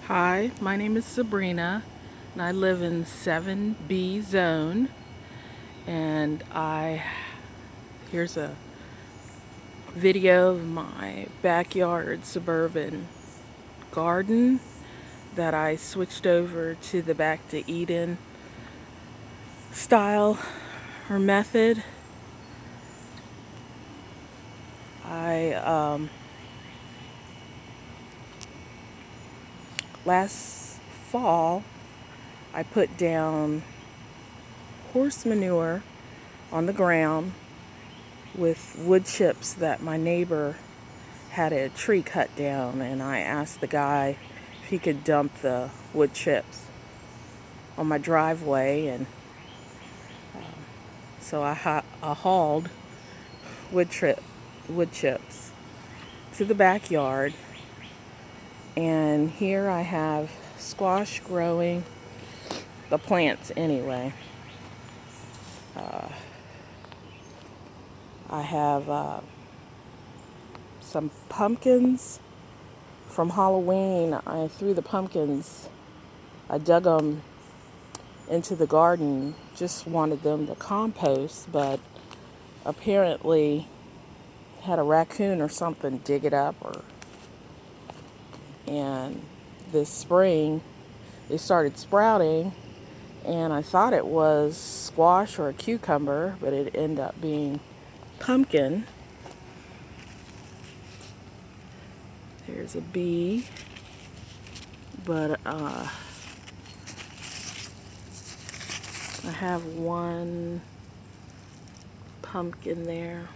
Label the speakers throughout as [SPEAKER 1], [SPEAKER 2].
[SPEAKER 1] Hi, my name is Sabrina, and I live in 7B zone. And here's a video of my backyard suburban garden that I switched over to the back to Eden style or method. I last fall I put down horse manure on the ground with wood chips that my neighbor had a tree cut down, and I asked the guy if he could dump the wood chips on my driveway, and so I hauled wood chips to the backyard, and here I have squash growing, the plants anyway. I have some pumpkins from Halloween. I threw the pumpkins, I dug them into the garden, just wanted them to compost, but apparently had a raccoon or something dig it up, and this spring they started sprouting, and I thought it was squash or a cucumber, but it ended up being pumpkin. There's a bee, but I have one pumpkin there.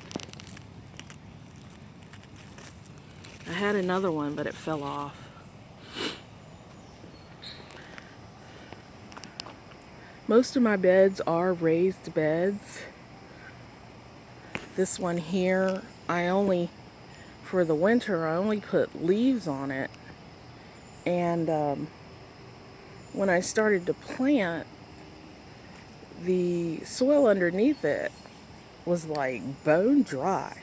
[SPEAKER 1] I had another one, but it fell off. Most of my beds are raised beds. This one here, for the winter, I only put leaves on it. And when I started to plant, the soil underneath it was like bone dry.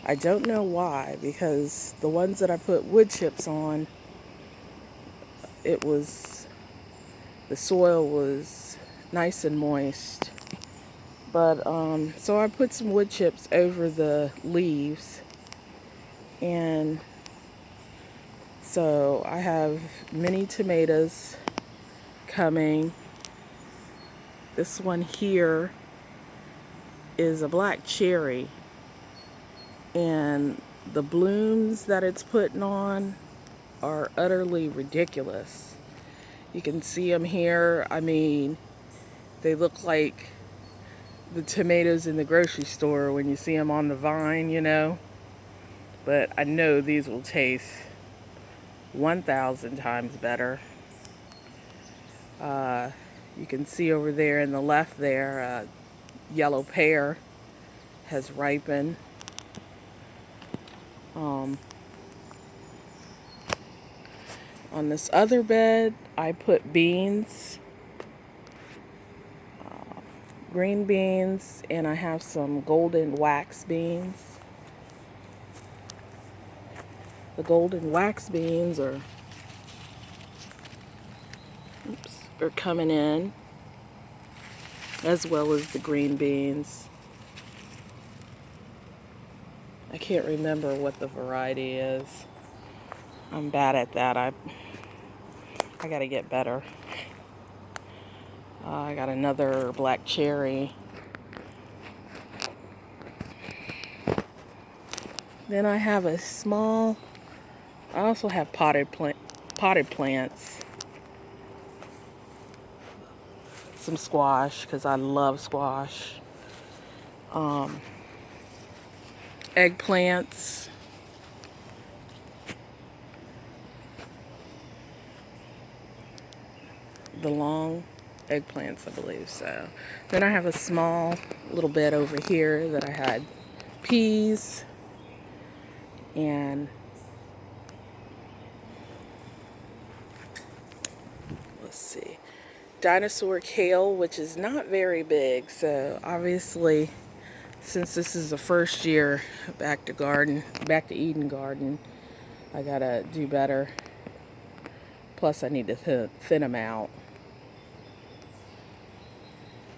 [SPEAKER 1] I don't know why, because the ones that I put wood chips on, the soil was nice and moist. But so I put some wood chips over the leaves, and so I have mini tomatoes coming. This one here is a black cherry, and the blooms that it's putting on are utterly ridiculous. You can see them here. I mean, they look like the tomatoes in the grocery store when you see them on the vine. But I know these will taste 1,000 times better. You can see over there in the left there, yellow pear has ripened. On this other bed, I put beans, green beans, and I have some golden wax beans. The golden wax beans are coming in, as well as the green beans. I can't remember what the variety is. I'm bad at that. I gotta get better. I got another black cherry. Then I have I also have potted plants. Some squash, because I love squash. Eggplants. The long eggplants, I believe so. Then I have a small little bed over here that I had peas, and let's see, dinosaur kale, which is not very big. So obviously, since this is the first year back to Eden garden, I gotta do better. Plus I need to thin them out.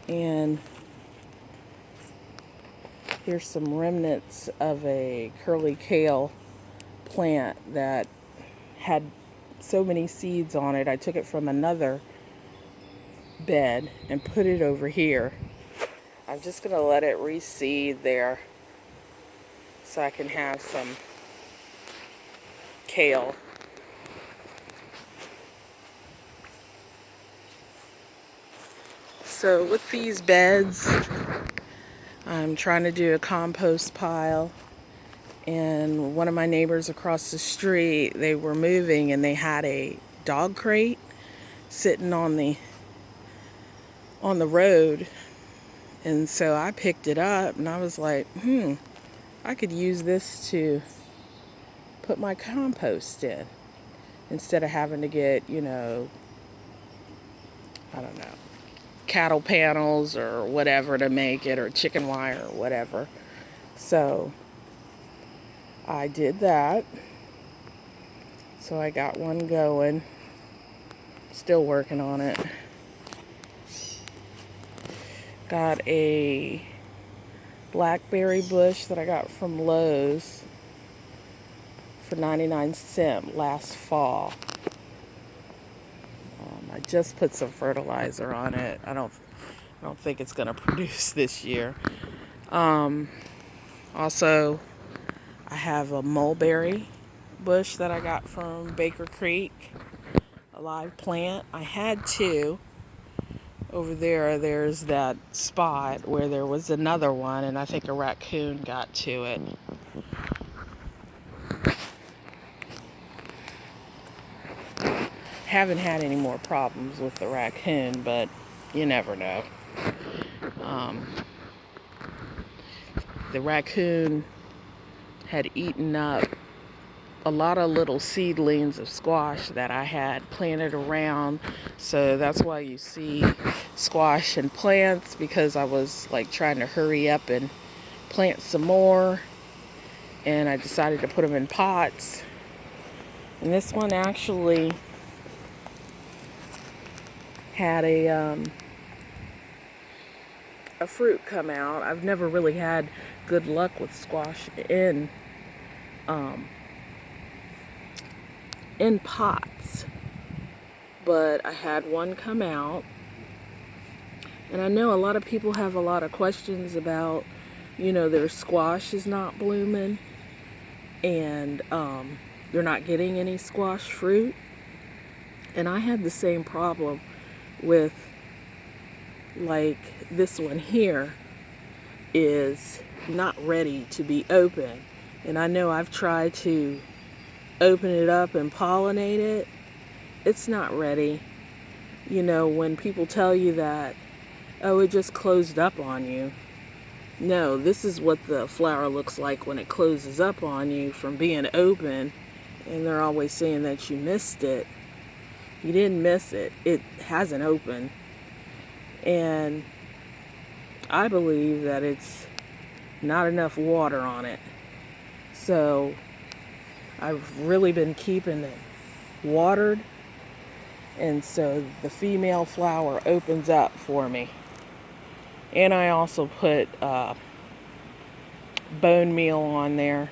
[SPEAKER 1] And here's some remnants of a curly kale plant that had so many seeds on it. I took it from another bed and put it over here. I'm just going to let it reseed there so I can have some kale. So with these beds, I'm trying to do a compost pile, and one of my neighbors across the street, they were moving and they had a dog crate sitting on the road, and so I picked it up and I was like, I could use this to put my compost in instead of having to get, I don't know, cattle panels or whatever to make it, or chicken wire or whatever. So I did that. So I got one going. Still working on it. Got a blackberry bush that I got from Lowe's for 99 cents last fall. I just put some fertilizer on it. I don't think it's gonna produce this year. Also, I have a mulberry bush that I got from Baker Creek, a live plant. I had two. Over there, there's that spot where there was another one, and I think a raccoon got to it. Haven't had any more problems with the raccoon, but you never know. The raccoon had eaten up a lot of little seedlings of squash that I had planted around. So that's why you see squash and plants, because I was like trying to hurry up and plant some more. And I decided to put them in pots. And this one actually had a fruit come out. I've never really had good luck with squash in pots, but I had one come out. And I know a lot of people have a lot of questions about, their squash is not blooming and they're not getting any squash fruit. And I had the same problem with, like, this one here is not ready to be open. And I know I've tried to open it up and pollinate it. It's not ready. When people tell you that, oh, it just closed up on you. No, this is what the flower looks like when it closes up on you from being open. And they're always saying that you missed it. You didn't miss it. It hasn't opened. And I believe that it's not enough water on it. So I've really been keeping it watered. And so the female flower opens up for me. And I also put bone meal on there.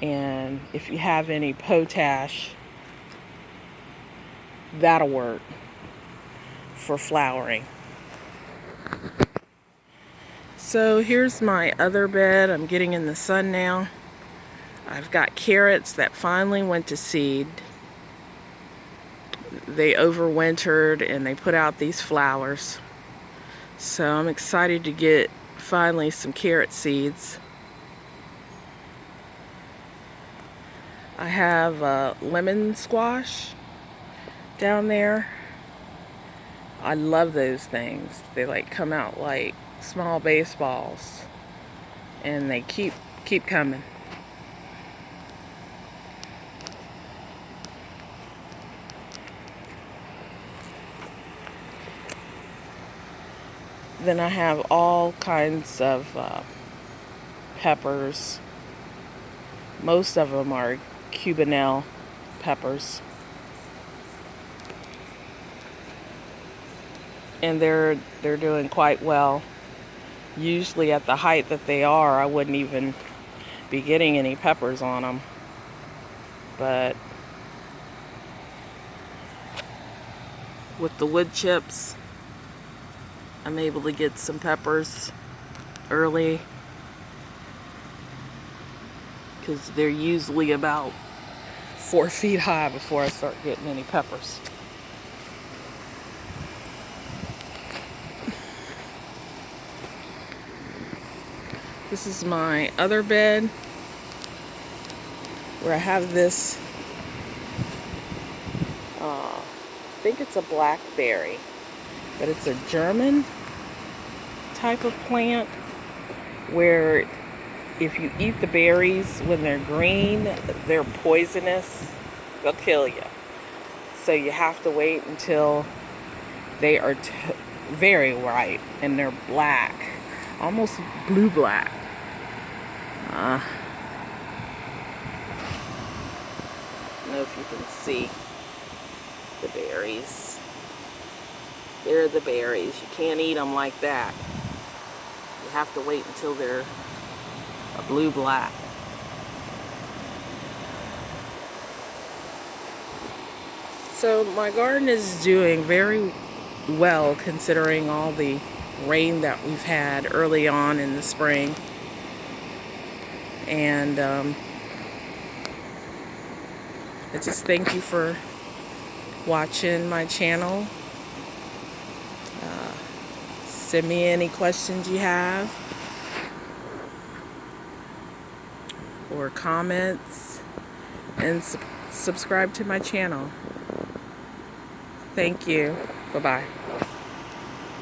[SPEAKER 1] And if you have any potash, that'll work for flowering. So here's my other bed. I'm getting in the sun now. I've got carrots that finally went to seed. They overwintered and they put out these flowers. So I'm excited to get finally some carrot seeds. I have lemon squash down there. I love those things. They like come out like small baseballs, and they keep coming. Then I have all kinds of peppers. Most of them are Cubanelle peppers. and they're doing quite well. Usually at the height that they are, I wouldn't even be getting any peppers on them, but with the wood chips, I'm able to get some peppers early, because they're usually about 4 feet high before I start getting any peppers. This is my other bed where I have this, I think it's a blackberry, but it's a German type of plant where if you eat the berries when they're green, they're poisonous. They'll kill you. So you have to wait until they are very ripe and they're black, almost blue-black. I don't know if you can see the berries. There are the berries. You can't eat them like that. You have to wait until they're a blue-black. So my garden is doing very well considering all the rain that we've had early on in the spring. And I just thank you for watching my channel. Send me any questions you have or comments, and subscribe to my channel. Thank you. Bye-bye.